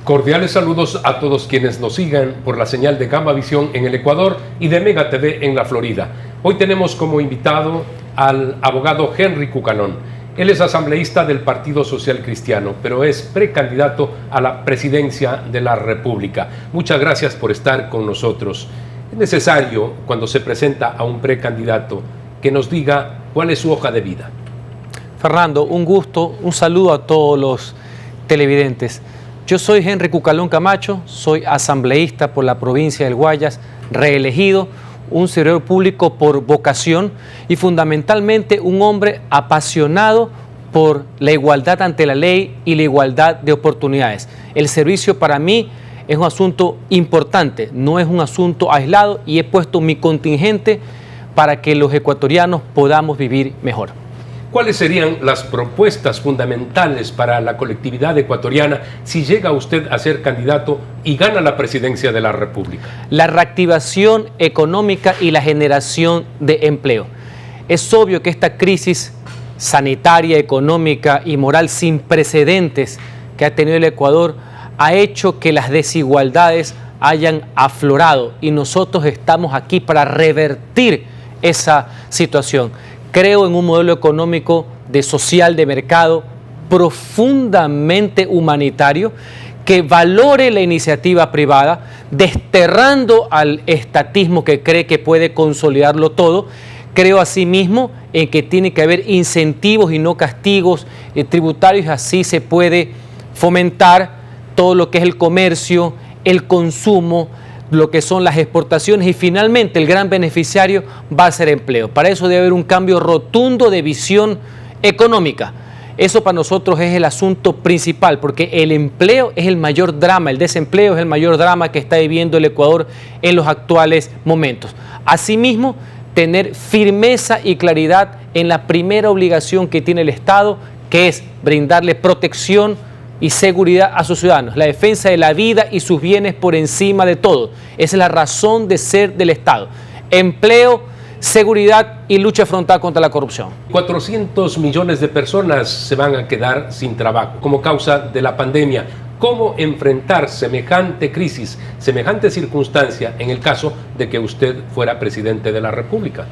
Cordiales saludos a todos quienes nos sigan por la señal de Gamma Visión en el Ecuador y de Mega TV en la Florida. Hoy tenemos como invitado al abogado Henry Cucalón. Él es asambleísta del Partido Social Cristiano, pero es precandidato a la presidencia de la República. Muchas gracias por estar con nosotros. Es necesario, cuando se presenta a un precandidato, que nos diga cuál es su hoja de vida. Fernando, un gusto, un saludo a todos los televidentes. Yo soy Henry Cucalón Camacho, soy asambleísta por la provincia del Guayas, reelegido, un servidor público por vocación y fundamentalmente un hombre apasionado por la igualdad ante la ley y la igualdad de oportunidades. El servicio para mí es un asunto importante, no es un asunto aislado y he puesto mi contingente para que los ecuatorianos podamos vivir mejor. ¿Cuáles serían las propuestas fundamentales para la colectividad ecuatoriana si llega usted a ser candidato y gana la presidencia de la República? La reactivación económica y la generación de empleo. Es obvio que esta crisis sanitaria, económica y moral sin precedentes que ha tenido el Ecuador ha hecho que las desigualdades hayan aflorado y nosotros estamos aquí para revertir esa situación. Creo en un modelo económico social de mercado profundamente humanitario que valore la iniciativa privada, desterrando al estatismo que cree que puede consolidarlo todo. Creo asimismo en que tiene que haber incentivos y no castigos tributarios, así se puede fomentar todo lo que es el comercio, el consumo, lo que son las exportaciones y finalmente el gran beneficiario va a ser empleo. Para eso debe haber un cambio rotundo de visión económica. Eso para nosotros es el asunto principal porque el empleo es el mayor drama, el desempleo es el mayor drama que está viviendo el Ecuador en los actuales momentos. Asimismo, tener firmeza y claridad en la primera obligación que tiene el Estado, que es brindarle protección y seguridad a sus ciudadanos, la defensa de la vida y sus bienes por encima de todo. Esa es la razón de ser del Estado. Empleo, seguridad y lucha frontal contra la corrupción. 400 millones de personas se van a quedar sin trabajo como causa de la pandemia. ¿Cómo enfrentar semejante crisis, semejante circunstancia en el caso de que usted fuera presidente de la República?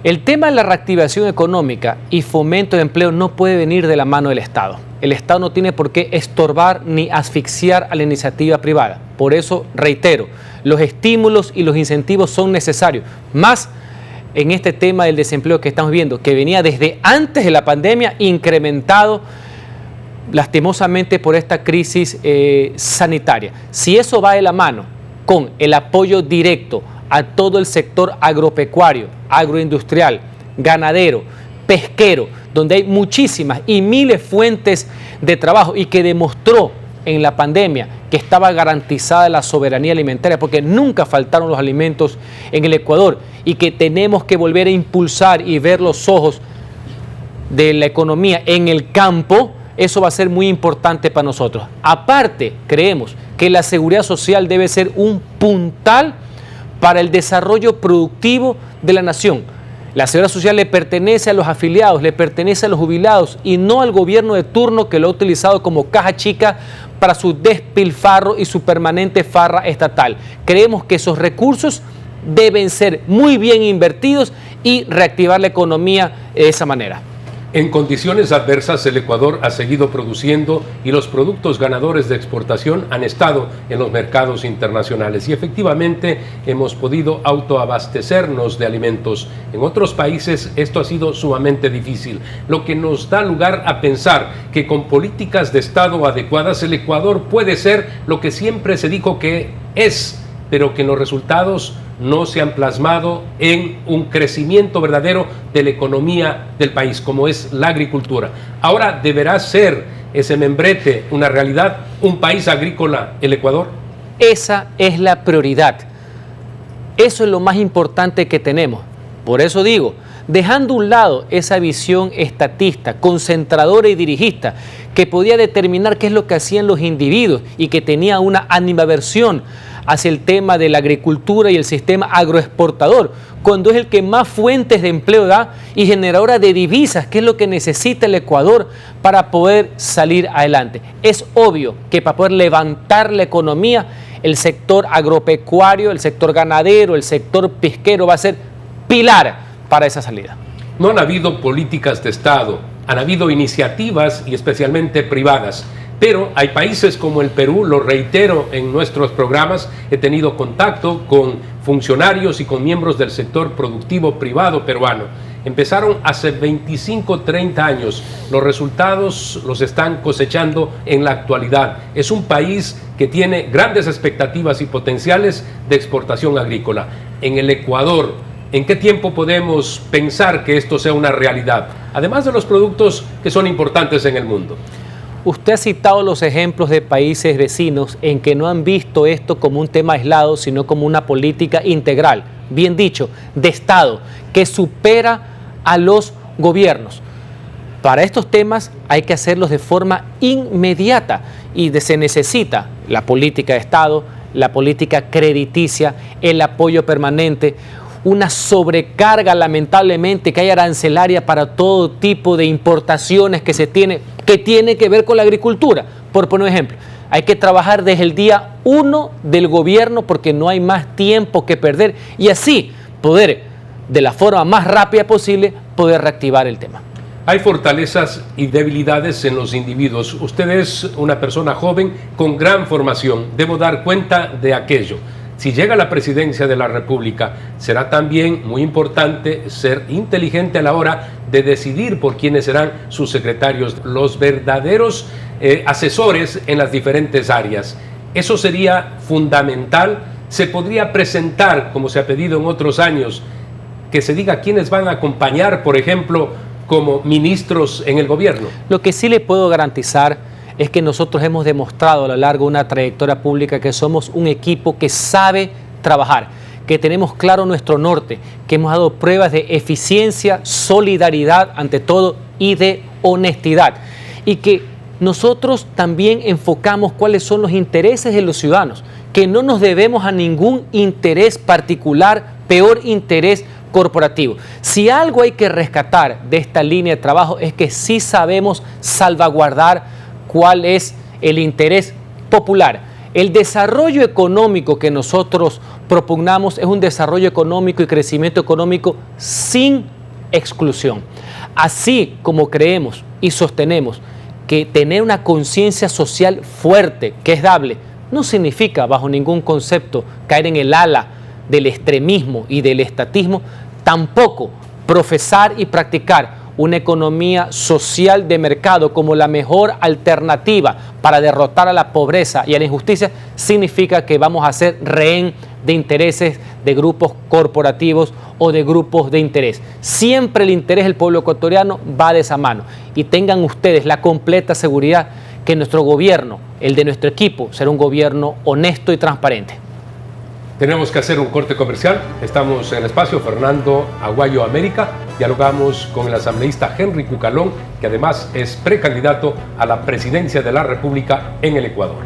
El tema de la reactivación económica y fomento de empleo no puede venir de la mano del Estado. El Estado no tiene por qué estorbar ni asfixiar a la iniciativa privada. Por eso, reitero, los estímulos y los incentivos son necesarios. Más en este tema del desempleo que estamos viendo, que venía desde antes de la pandemia, incrementado lastimosamente por esta crisis sanitaria. Si eso va de la mano con el apoyo directo a todo el sector agropecuario, agroindustrial, ganadero, pesquero, donde hay muchísimas y miles fuentes de trabajo y que demostró en la pandemia que estaba garantizada la soberanía alimentaria porque nunca faltaron los alimentos en el Ecuador y que tenemos que volver a impulsar y ver los ojos de la economía en el campo. Eso va a ser muy importante para nosotros. Aparte, creemos que la seguridad social debe ser un puntal para el desarrollo productivo de la nación. La seguridad social le pertenece a los afiliados, le pertenece a los jubilados y no al gobierno de turno que lo ha utilizado como caja chica para su despilfarro y su permanente farra estatal. Creemos que esos recursos deben ser muy bien invertidos y reactivar la economía de esa manera. En condiciones adversas, el Ecuador ha seguido produciendo y los productos ganadores de exportación han estado en los mercados internacionales y efectivamente hemos podido autoabastecernos de alimentos. En otros países esto ha sido sumamente difícil, lo que nos da lugar a pensar que con políticas de Estado adecuadas el Ecuador puede ser lo que siempre se dijo que es, pero que los resultados no se han plasmado en un crecimiento verdadero de la economía del país, como es la agricultura. Ahora deberá ser ese membrete una realidad, un país agrícola, el Ecuador. Esa es la prioridad. Eso es lo más importante que tenemos. Por eso digo, dejando a un lado esa visión estatista, concentradora y dirigista, que podía determinar qué es lo que hacían los individuos y que tenía una animadversión hacia el tema de la agricultura y el sistema agroexportador, cuando es el que más fuentes de empleo da y generadora de divisas, que es lo que necesita el Ecuador para poder salir adelante. Es obvio que para poder levantar la economía, el sector agropecuario, el sector ganadero, el sector pesquero va a ser pilar para esa salida. No han habido políticas de Estado, han habido iniciativas y especialmente privadas. Pero hay países como el Perú, lo reitero en nuestros programas, he tenido contacto con funcionarios y con miembros del sector productivo privado peruano. Empezaron hace 25, 30 años. Los resultados los están cosechando en la actualidad. Es un país que tiene grandes expectativas y potenciales de exportación agrícola. En el Ecuador, ¿en qué tiempo podemos pensar que esto sea una realidad? Además de los productos que son importantes en el mundo. Usted ha citado los ejemplos de países vecinos en que no han visto esto como un tema aislado, sino como una política integral, bien dicho, de Estado, que supera a los gobiernos. Para estos temas hay que hacerlos de forma inmediata y se necesita la política de Estado, la política crediticia, el apoyo permanente, una sobrecarga lamentablemente que hay arancelaria para todo tipo de importaciones que se tiene que ver con la agricultura. Por poner un ejemplo, hay que trabajar desde el día 1 del gobierno porque no hay más tiempo que perder y así poder, de la forma más rápida posible, poder reactivar el tema. Hay fortalezas y debilidades en los individuos. Usted es una persona joven con gran formación. Debo dar cuenta de aquello. Si llega a la presidencia de la República, será también muy importante ser inteligente a la hora de decidir por quiénes serán sus secretarios, los verdaderos asesores en las diferentes áreas. Eso sería fundamental. Se podría presentar, como se ha pedido en otros años, que se diga quiénes van a acompañar, por ejemplo, como ministros en el gobierno. Lo que sí le puedo garantizar es que nosotros hemos demostrado a lo largo de una trayectoria pública que somos un equipo que sabe trabajar, que tenemos claro nuestro norte, que hemos dado pruebas de eficiencia, solidaridad ante todo y de honestidad. Y que nosotros también enfocamos cuáles son los intereses de los ciudadanos, que no nos debemos a ningún interés particular, peor interés corporativo. Si algo hay que rescatar de esta línea de trabajo es que sí sabemos salvaguardar cuál es el interés popular. El desarrollo económico que nosotros propugnamos es un desarrollo económico y crecimiento económico sin exclusión. Así como creemos y sostenemos que tener una conciencia social fuerte, que es dable, no significa bajo ningún concepto caer en el ala del extremismo y del estatismo, tampoco profesar y practicar una economía social de mercado como la mejor alternativa para derrotar a la pobreza y a la injusticia significa que vamos a ser rehén de intereses de grupos corporativos o de grupos de interés. Siempre el interés del pueblo ecuatoriano va de esa mano y tengan ustedes la completa seguridad que nuestro gobierno, el de nuestro equipo, será un gobierno honesto y transparente. Tenemos que hacer un corte comercial. Estamos en el espacio Fernando Aguayo América. Dialogamos con el asambleísta Henry Cucalón, que además es precandidato a la presidencia de la República en el Ecuador.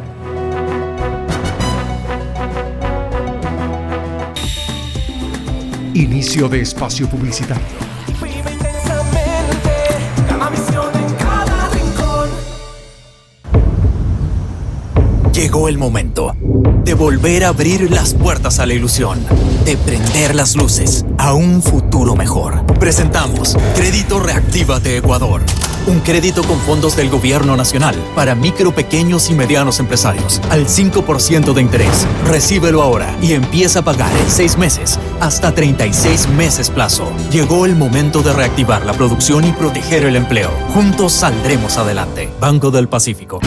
Inicio de espacio publicitario. Llegó el momento de volver a abrir las puertas a la ilusión, de prender las luces a un futuro mejor. Presentamos Crédito Reactívate Ecuador, un crédito con fondos del Gobierno Nacional para micro, pequeños y medianos empresarios al 5% de interés. Recíbelo ahora y empieza a pagar en 6 meses, hasta 36 meses plazo. Llegó el momento de reactivar la producción y proteger el empleo. Juntos saldremos adelante. Banco del Pacífico.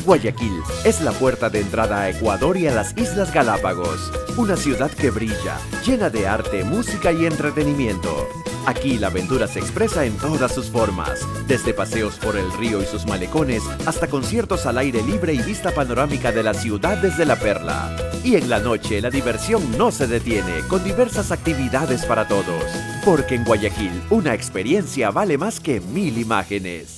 Guayaquil es la puerta de entrada a Ecuador y a las Islas Galápagos. Una ciudad que brilla, llena de arte, música y entretenimiento. Aquí la aventura se expresa en todas sus formas, desde paseos por el río y sus malecones hasta conciertos al aire libre y vista panorámica de la ciudad desde La Perla. Y en la noche la diversión no se detiene, con diversas actividades para todos. Porque en Guayaquil una experiencia vale más que 1000 imágenes.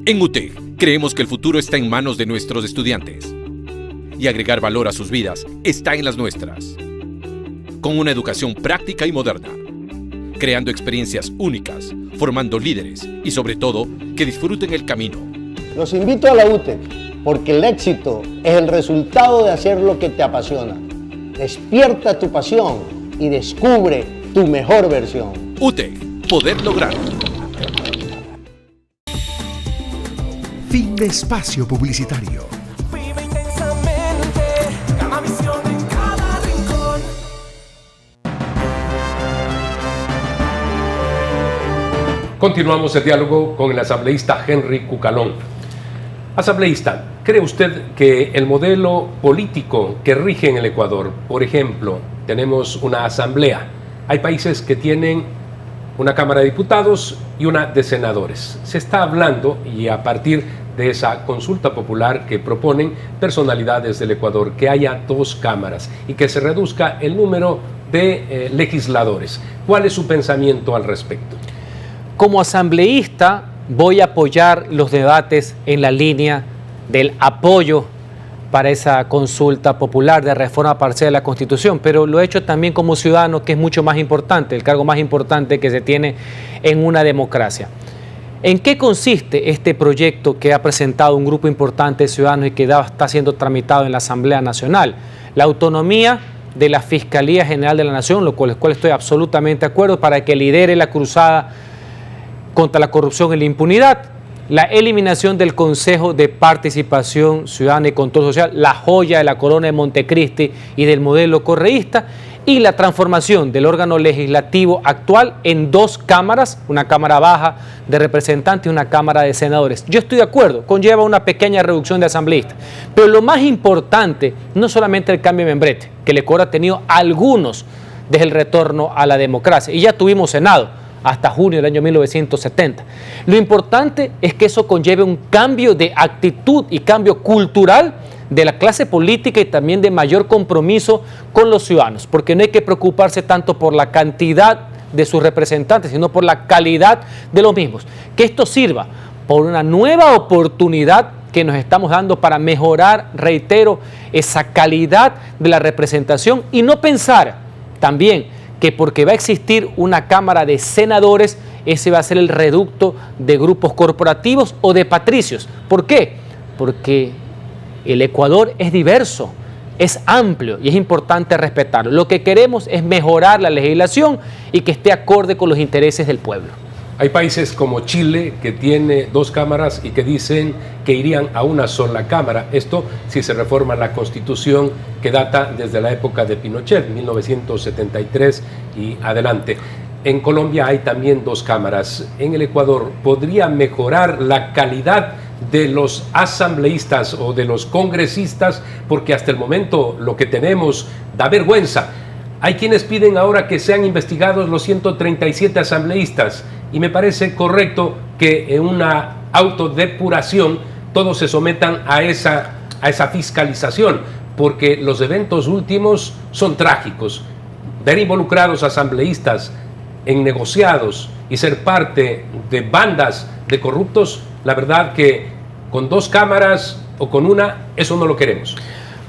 En UTEC creemos que el futuro está en manos de nuestros estudiantes y agregar valor a sus vidas está en las nuestras. Con una educación práctica y moderna, creando experiencias únicas, formando líderes y sobre todo que disfruten el camino. Los invito a la UTEC porque el éxito es el resultado de hacer lo que te apasiona. Despierta tu pasión y descubre tu mejor versión. UTEC, poder lograrlo. Fin de espacio publicitario. Vive intensamente, cada visión en cada rincón. Continuamos el diálogo con el asambleísta Henry Cucalón. Asambleísta, ¿cree usted que el modelo político que rige en el Ecuador, por ejemplo, tenemos una asamblea, hay países que tienen una Cámara de Diputados y una de Senadores? Se está hablando, y a partir de esa consulta popular que proponen personalidades del Ecuador, que haya 2 cámaras y que se reduzca el número de legisladores. ¿Cuál es su pensamiento al respecto? Como asambleísta voy a apoyar los debates en la línea del apoyo para esa consulta popular de reforma parcial de la Constitución, pero lo he hecho también como ciudadano, que es mucho más importante, el cargo más importante que se tiene en una democracia. ¿En qué consiste este proyecto que ha presentado un grupo importante de ciudadanos y que está siendo tramitado en la Asamblea Nacional? La autonomía de la Fiscalía General de la Nación, lo cual estoy absolutamente de acuerdo, para que lidere la cruzada contra la corrupción y la impunidad, la eliminación del Consejo de Participación Ciudadana y Control Social, la joya de la corona de Montecristi y del modelo correísta, y la transformación del órgano legislativo actual en 2 cámaras, una cámara baja de representantes y una cámara de senadores. Yo estoy de acuerdo, conlleva una pequeña reducción de asambleístas, pero lo más importante no solamente el cambio de membrete, que el Ecuador ha tenido algunos desde el retorno a la democracia, y ya tuvimos Senado hasta junio del año 1970. Lo importante es que eso conlleve un cambio de actitud y cambio cultural de la clase política y también de mayor compromiso con los ciudadanos, porque no hay que preocuparse tanto por la cantidad de sus representantes, sino por la calidad de los mismos. Que esto sirva por una nueva oportunidad que nos estamos dando para mejorar, reitero, esa calidad de la representación, y no pensar también que porque va a existir una Cámara de Senadores, ese va a ser el reducto de grupos corporativos o de patricios. ¿Por qué? Porque el Ecuador es diverso, es amplio y es importante respetarlo. Lo que queremos es mejorar la legislación y que esté acorde con los intereses del pueblo. Hay países como Chile, que tiene 2 cámaras y que dicen que irían a una sola cámara. Esto si se reforma la Constitución, que data desde la época de Pinochet, 1973 y adelante. En Colombia hay también 2 cámaras. En el Ecuador, ¿podría mejorar la calidad de los asambleístas o de los congresistas? Porque hasta el momento lo que tenemos da vergüenza. Hay quienes piden ahora que sean investigados los 137 asambleístas, y me parece correcto que en una autodepuración todos se sometan a esa fiscalización, porque los eventos últimos son trágicos. Ver involucrados asambleístas en negociados y ser parte de bandas de corruptos, la verdad que con 2 cámaras o con una, eso no lo queremos.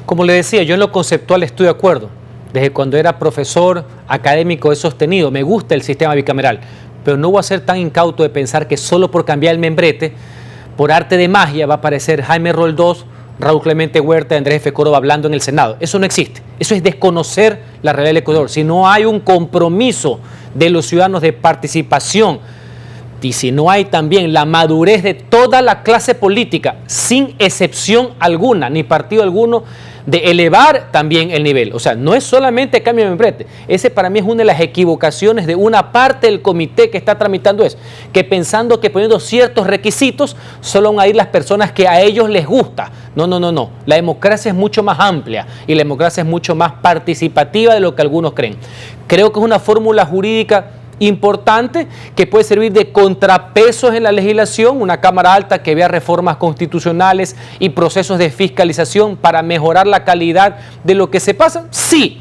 Como le decía, yo en lo conceptual estoy de acuerdo. Desde cuando era profesor académico he sostenido, me gusta el sistema bicameral, pero no voy a ser tan incauto de pensar que solo por cambiar el membrete, por arte de magia, va a aparecer Jaime Roldós, Raúl Clemente Huerta y Andrés F. Córdoba hablando en el Senado. Eso no existe. Eso es desconocer la realidad del Ecuador. Si no hay un compromiso de los ciudadanos de participación y si no hay también la madurez de toda la clase política, sin excepción alguna, ni partido alguno, de elevar también el nivel. O sea, no es solamente cambio de membrete. Ese para mí es una de las equivocaciones de una parte del comité que está tramitando eso, que pensando que poniendo ciertos requisitos solo van a ir las personas que a ellos les gusta. No. La democracia es mucho más amplia y la democracia es mucho más participativa de lo que algunos creen. Creo que es una fórmula jurídica importante que puede servir de contrapesos en la legislación, una Cámara Alta que vea reformas constitucionales y procesos de fiscalización para mejorar la calidad de lo que se pasa, sí,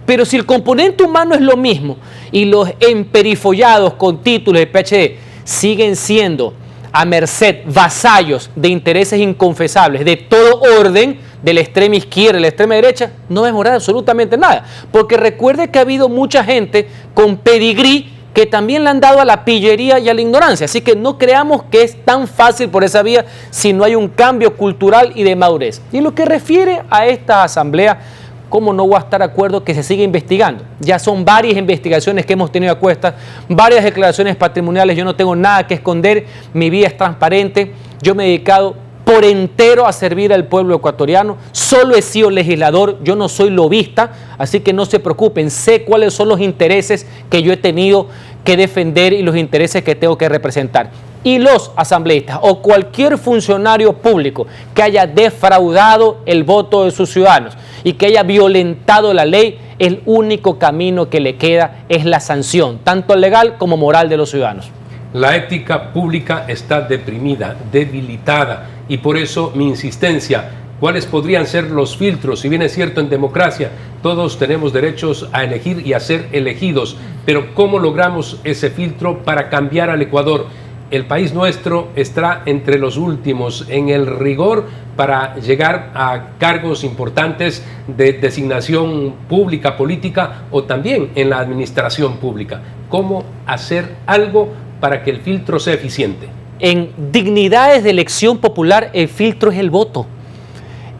pero si el componente humano es lo mismo y los emperifollados con títulos de PhD siguen siendo a merced, vasallos de intereses inconfesables de todo orden, de la extrema izquierda y la extrema derecha, no va a mejorar absolutamente nada. Porque recuerde que ha habido mucha gente con pedigrí que también le han dado a la pillería y a la ignorancia. Así que no creamos que es tan fácil por esa vía si no hay un cambio cultural y de madurez. Y en lo que refiere a esta asamblea, ¿cómo no voy a estar de acuerdo que se siga investigando? Ya son varias investigaciones que hemos tenido a cuestas, varias declaraciones patrimoniales, yo no tengo nada que esconder, mi vida es transparente, yo me he dedicado por entero a servir al pueblo ecuatoriano, solo he sido legislador, yo no soy lobista, así que no se preocupen, sé cuáles son los intereses que yo he tenido que defender y los intereses que tengo que representar. Y los asambleístas o cualquier funcionario público que haya defraudado el voto de sus ciudadanos y que haya violentado la ley, el único camino que le queda es la sanción, tanto legal como moral de los ciudadanos. La ética pública está deprimida, debilitada, y por eso mi insistencia, ¿cuáles podrían ser los filtros? Si bien es cierto, en democracia todos tenemos derechos a elegir y a ser elegidos, pero ¿cómo logramos ese filtro para cambiar al Ecuador? El país nuestro está entre los últimos en el rigor para llegar a cargos importantes de designación pública, política o también en la administración pública. ¿Cómo hacer algo para que el filtro sea eficiente? En dignidades de elección popular, el filtro es el voto.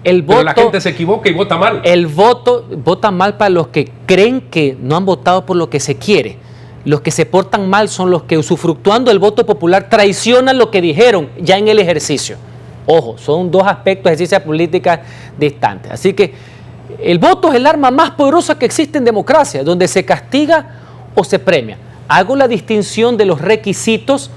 Pero la gente se equivoca y vota mal. El voto vota mal para los que creen que no han votado por lo que se quiere. Los que se portan mal son los que, usufructuando el voto popular, traicionan lo que dijeron ya en el ejercicio. Ojo, son dos aspectos de ciencia política distantes. Así que el voto es el arma más poderosa que existe en democracia, donde se castiga o se premia. Hago la distinción de los requisitos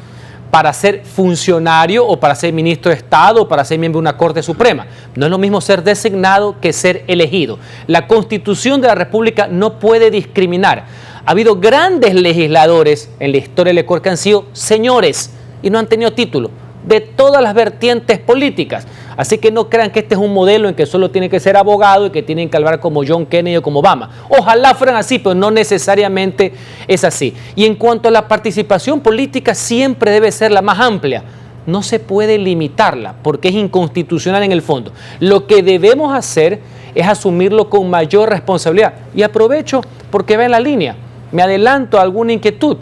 para ser funcionario o para ser ministro de Estado o para ser miembro de una Corte Suprema. No es lo mismo ser designado que ser elegido. La Constitución de la República no puede discriminar. Ha habido grandes legisladores en la historia del Ecuador que han sido señores y no han tenido título, de todas las vertientes políticas. Así que no crean que este es un modelo en que solo tienen que ser abogado y que tienen que hablar como John Kennedy o como Obama. Ojalá fueran así, pero no necesariamente es así. Y en cuanto a la participación política, siempre debe ser la más amplia. No se puede limitarla porque es inconstitucional en el fondo. Lo que debemos hacer es asumirlo con mayor responsabilidad. Y aprovecho porque va en la línea. Me adelanto a alguna inquietud.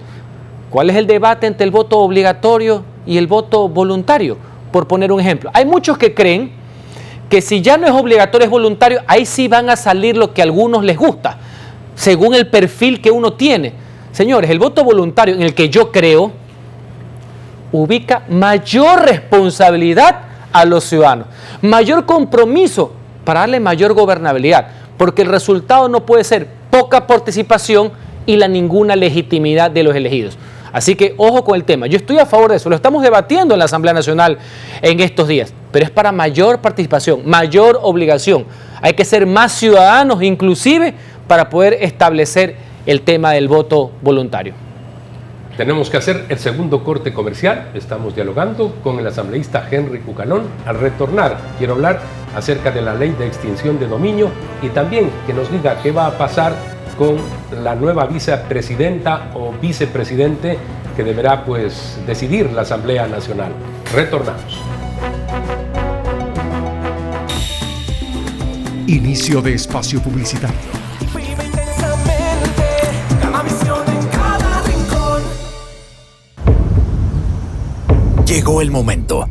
¿Cuál es el debate entre el voto obligatorio y el voto voluntario? Por poner un ejemplo. Hay muchos que creen que si ya no es obligatorio, es voluntario, ahí sí van a salir lo que a algunos les gusta, según el perfil que uno tiene. Señores, el voto voluntario, en el que yo creo, ubica mayor responsabilidad a los ciudadanos, mayor compromiso para darle mayor gobernabilidad, porque el resultado no puede ser poca participación y la ninguna legitimidad de los elegidos. Así que ojo con el tema. Yo estoy a favor de eso. Lo estamos debatiendo en la Asamblea Nacional en estos días. Pero es para mayor participación, mayor obligación. Hay que ser más ciudadanos inclusive para poder establecer el tema del voto voluntario. Tenemos que hacer el segundo corte comercial. Estamos dialogando con el asambleísta Henry Cucalón. Al retornar, quiero hablar acerca de la ley de extinción de dominio y también que nos diga qué va a pasar con la nueva vicepresidenta o vicepresidente que deberá pues decidir la Asamblea Nacional. Retornamos. Inicio de espacio publicitario. Vive intensamente, cada misión en cada rincón. Llegó el momento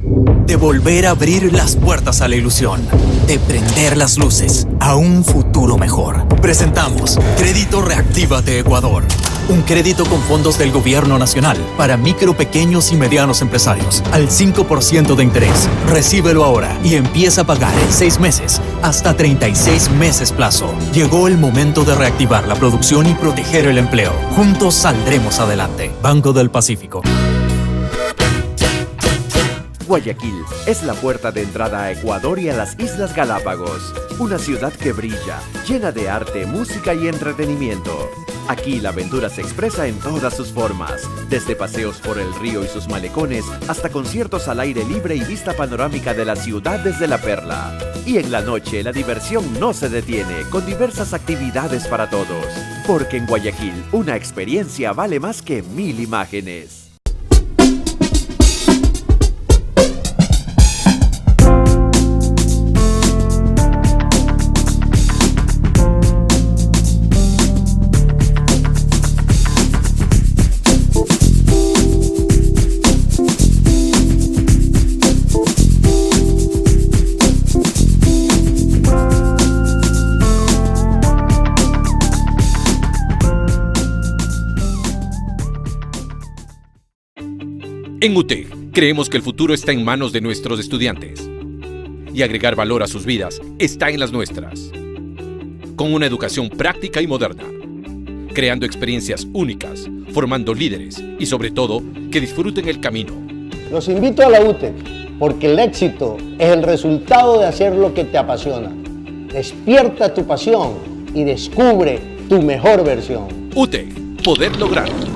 de volver a abrir las puertas a la ilusión, de prender las luces a un futuro mejor. Presentamos Crédito Reactívate Ecuador, un crédito con fondos del Gobierno Nacional para micro, pequeños y medianos empresarios al 5% de interés. Recíbelo ahora y empieza a pagar en 6 meses hasta 36 meses plazo. Llegó el momento de reactivar la producción y proteger el empleo. Juntos saldremos adelante. Banco del Pacífico. Guayaquil es la puerta de entrada a Ecuador y a las Islas Galápagos. Una ciudad que brilla, llena de arte, música y entretenimiento. Aquí la aventura se expresa en todas sus formas, desde paseos por el río y sus malecones hasta conciertos al aire libre y vista panorámica de la ciudad desde La Perla. Y en la noche la diversión no se detiene, con diversas actividades para todos. Porque en Guayaquil una experiencia vale más que 1000 imágenes. En UTEC creemos que el futuro está en manos de nuestros estudiantes y agregar valor a sus vidas está en las nuestras. Con una educación práctica y moderna, creando experiencias únicas, formando líderes y sobre todo que disfruten el camino. Los invito a la UTEC porque el éxito es el resultado de hacer lo que te apasiona. Despierta tu pasión y descubre tu mejor versión. UTEC, poder lograrlo.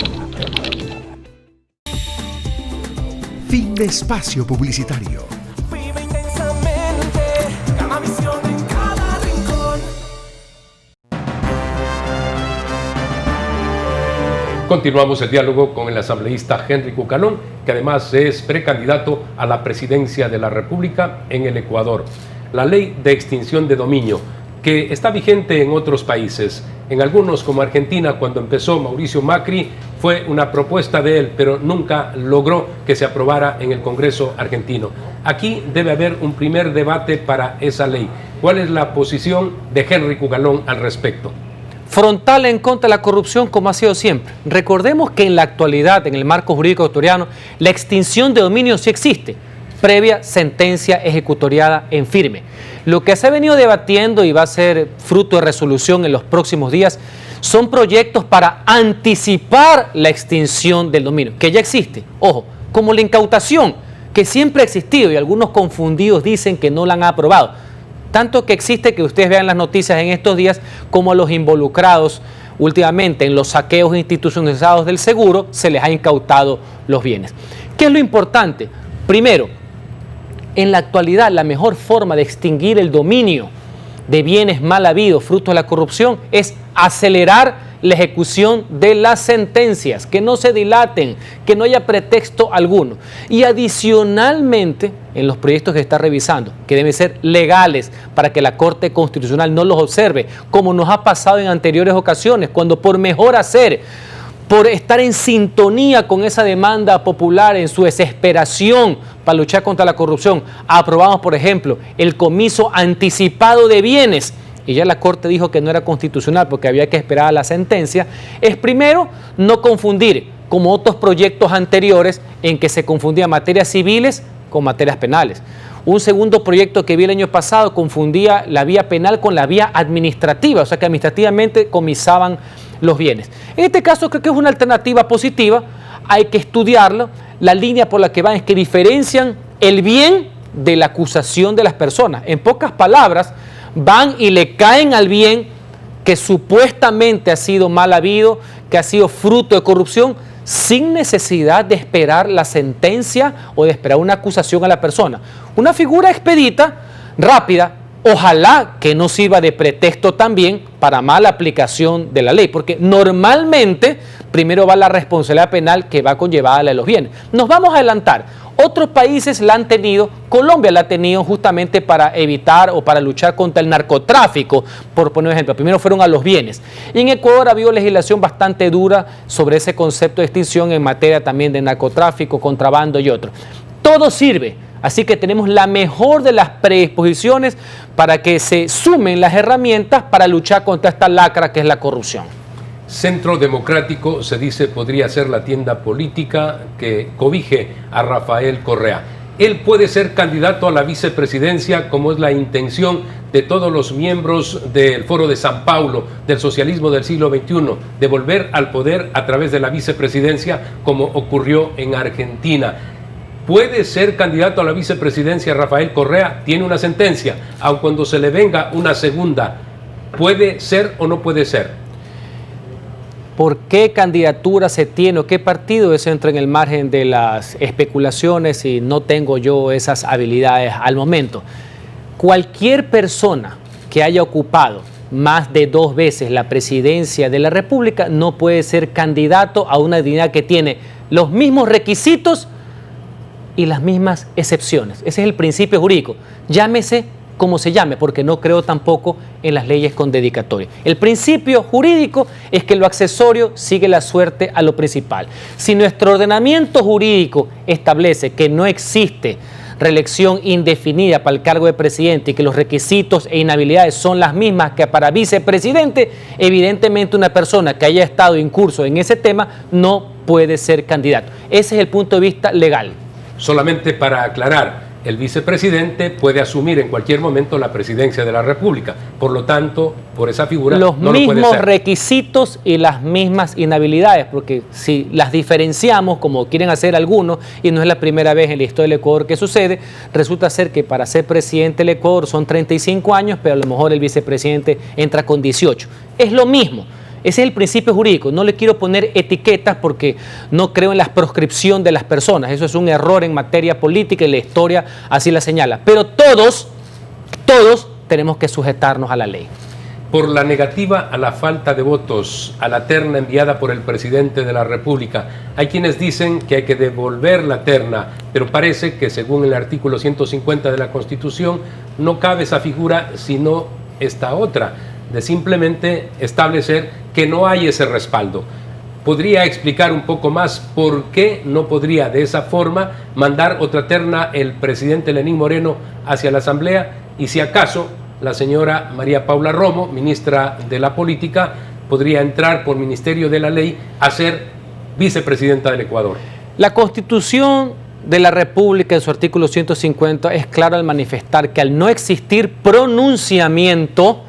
Fin de espacio publicitario. Vive intensamente, gana visión en cada rincón. Continuamos el diálogo con el asambleísta Henry Cucalón, que además es precandidato a la presidencia de la República en el Ecuador. La ley de extinción de dominio, que está vigente en otros países, en algunos como Argentina, cuando empezó Mauricio Macri, fue una propuesta de él, pero nunca logró que se aprobara en el Congreso argentino. Aquí debe haber un primer debate para esa ley. ¿Cuál es la posición de Henry Cucalón al respecto? Frontal en contra de la corrupción, como ha sido siempre. Recordemos que en la actualidad, en el marco jurídico ecuatoriano, la extinción de dominio sí existe, previa sentencia ejecutoriada en firme. Lo que se ha venido debatiendo y va a ser fruto de resolución en los próximos días son proyectos para anticipar la extinción del dominio, que ya existe. Ojo, como la incautación, que siempre ha existido y algunos confundidos dicen que no la han aprobado. Tanto que existe que ustedes vean las noticias en estos días como a los involucrados últimamente en los saqueos institucionalizados del seguro se les ha incautado los bienes. ¿Qué es lo importante? Primero, en la actualidad la mejor forma de extinguir el dominio de bienes mal habidos, fruto de la corrupción, es acelerar la ejecución de las sentencias, que no se dilaten, que no haya pretexto alguno. Y adicionalmente, en los proyectos que está revisando, que deben ser legales para que la Corte Constitucional no los observe, como nos ha pasado en anteriores ocasiones, cuando por mejor hacer, por estar en sintonía con esa demanda popular en su desesperación para luchar contra la corrupción, aprobamos, por ejemplo, el comiso anticipado de bienes, y ya la Corte dijo que no era constitucional porque había que esperar a la sentencia. Es primero no confundir, como otros proyectos anteriores en que se confundían materias civiles con materias penales. Un segundo proyecto que vi el año pasado confundía la vía penal con la vía administrativa, o sea que administrativamente comisaban los bienes. En este caso creo que es una alternativa positiva, hay que estudiarlo. La línea por la que van es que diferencian el bien de la acusación de las personas. En pocas palabras, van y le caen al bien que supuestamente ha sido mal habido, que ha sido fruto de corrupción, sin necesidad de esperar la sentencia o de esperar una acusación a la persona. Una figura expedita, rápida, ojalá que no sirva de pretexto también para mala aplicación de la ley, porque normalmente primero va la responsabilidad penal que va conllevada a la de los bienes. Nos vamos a adelantar. Otros países la han tenido, Colombia la ha tenido justamente para evitar o para luchar contra el narcotráfico, por poner un ejemplo. Primero fueron a los bienes. Y en Ecuador ha habido legislación bastante dura sobre ese concepto de extinción en materia también de narcotráfico, contrabando y otros. Todo sirve. Así que tenemos la mejor de las predisposiciones para que se sumen las herramientas para luchar contra esta lacra que es la corrupción. Centro Democrático, se dice, podría ser la tienda política que cobije a Rafael Correa. Él puede ser candidato a la vicepresidencia, como es la intención de todos los miembros del Foro de San Paulo, del socialismo del siglo XXI, de volver al poder a través de la vicepresidencia, como ocurrió en Argentina. ¿Puede ser candidato a la vicepresidencia Rafael Correa? Tiene una sentencia, aun cuando se le venga una segunda. ¿Puede ser o no puede ser? ¿Por qué candidatura se tiene o qué partido? Eso entra en el margen de las especulaciones y no tengo yo esas habilidades al momento. Cualquier persona que haya ocupado más de 2 veces la presidencia de la República no puede ser candidato a una dignidad que tiene los mismos requisitos y las mismas excepciones. Ese es el principio jurídico. Llámese como se llame, porque no creo tampoco en las leyes con dedicatoria. El principio jurídico es que lo accesorio sigue la suerte a lo principal. Si nuestro ordenamiento jurídico establece que no existe reelección indefinida para el cargo de presidente y que los requisitos e inhabilidades son las mismas que para vicepresidente, evidentemente una persona que haya estado incurso en ese tema no puede ser candidato. Ese es el punto de vista legal. Solamente para aclarar, el vicepresidente puede asumir en cualquier momento la presidencia de la República. Por lo tanto, por esa figura los no lo puede mismos ser. Requisitos y las mismas inhabilidades, porque si las diferenciamos, como quieren hacer algunos, y no es la primera vez en la historia del Ecuador que sucede, resulta ser que para ser presidente del Ecuador son 35 años, pero a lo mejor el vicepresidente entra con 18. Es lo mismo. Ese es el principio jurídico. No le quiero poner etiquetas porque no creo en la proscripción de las personas. Eso es un error en materia política y la historia así la señala. Pero todos tenemos que sujetarnos a la ley. Por la negativa a la falta de votos a la terna enviada por el presidente de la República, hay quienes dicen que hay que devolver la terna, pero parece que según el artículo 150 de la Constitución no cabe esa figura sino esta otra, de simplemente establecer que no hay ese respaldo. ¿Podría explicar un poco más por qué no podría de esa forma mandar otra terna el presidente Lenín Moreno hacia la Asamblea? Y si acaso la señora María Paula Romo, ministra de la Política, podría entrar por Ministerio de la Ley a ser vicepresidenta del Ecuador. La Constitución de la República en su artículo 150 es claro al manifestar que al no existir pronunciamiento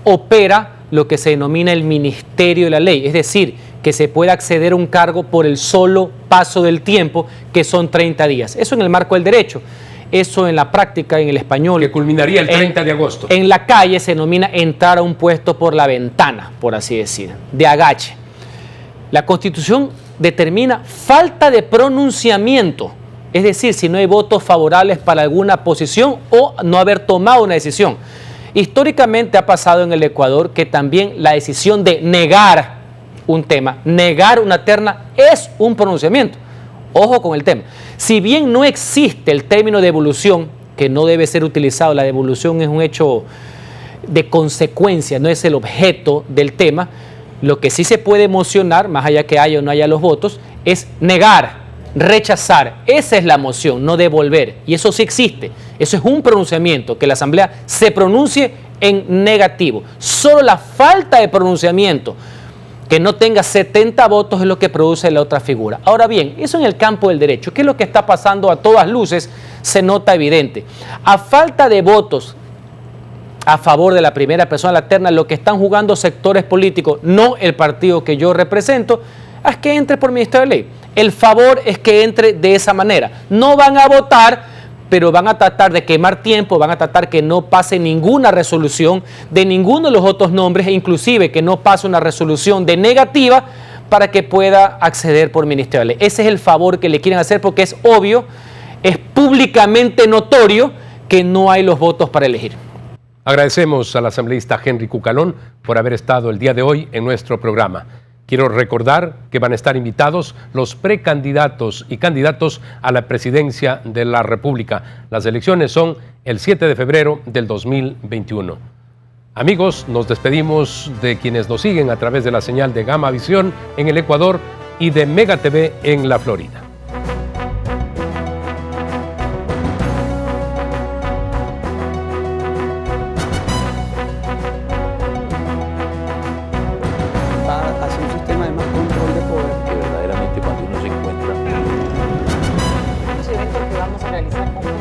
opera lo que se denomina el Ministerio de la Ley, es decir, que se puede acceder a un cargo por el solo paso del tiempo, que son 30 días. Eso en el marco del derecho. Eso en la práctica, en el español. Que culminaría el 30 de agosto. En la calle se denomina entrar a un puesto por la ventana, por así decir, de agache. La Constitución determina falta de pronunciamiento, es decir, si no hay votos favorables para alguna posición o no haber tomado una decisión. Históricamente ha pasado en el Ecuador que también la decisión de negar un tema, negar una terna, es un pronunciamiento. Ojo con el tema. Si bien no existe el término devolución, que no debe ser utilizado, la devolución es un hecho de consecuencia, no es el objeto del tema, lo que sí se puede mocionar, más allá que haya o no haya los votos, es negar, rechazar. Esa es la moción, no devolver. Y eso sí existe. Eso es un pronunciamiento, que la Asamblea se pronuncie en negativo. Solo la falta de pronunciamiento, que no tenga 70 votos, es lo que produce la otra figura. Ahora bien, eso en el campo del derecho. ¿Qué es lo que está pasando a todas luces? Se nota evidente. A falta de votos a favor de la primera persona de la terna, lo que están jugando sectores políticos, no el partido que yo represento, es que entre por Ministerio de Ley. El favor es que entre de esa manera. No van a votar, pero van a tratar de quemar tiempo, van a tratar que no pase ninguna resolución de ninguno de los otros nombres, e inclusive que no pase una resolución de negativa para que pueda acceder por Ministerio de Ley. Ese es el favor que le quieren hacer porque es obvio, es públicamente notorio que no hay los votos para elegir. Agradecemos al asambleísta Henry Cucalón por haber estado el día de hoy en nuestro programa. Quiero recordar que van a estar invitados los precandidatos y candidatos a la presidencia de la República. Las elecciones son el 7 de febrero del 2021. Amigos, nos despedimos de quienes nos siguen a través de la señal de Gama Visión en el Ecuador y de Mega TV en la Florida. Hacia un sistema de más control de poder. Que verdaderamente cuando uno se encuentra Los eventos que vamos a realizar con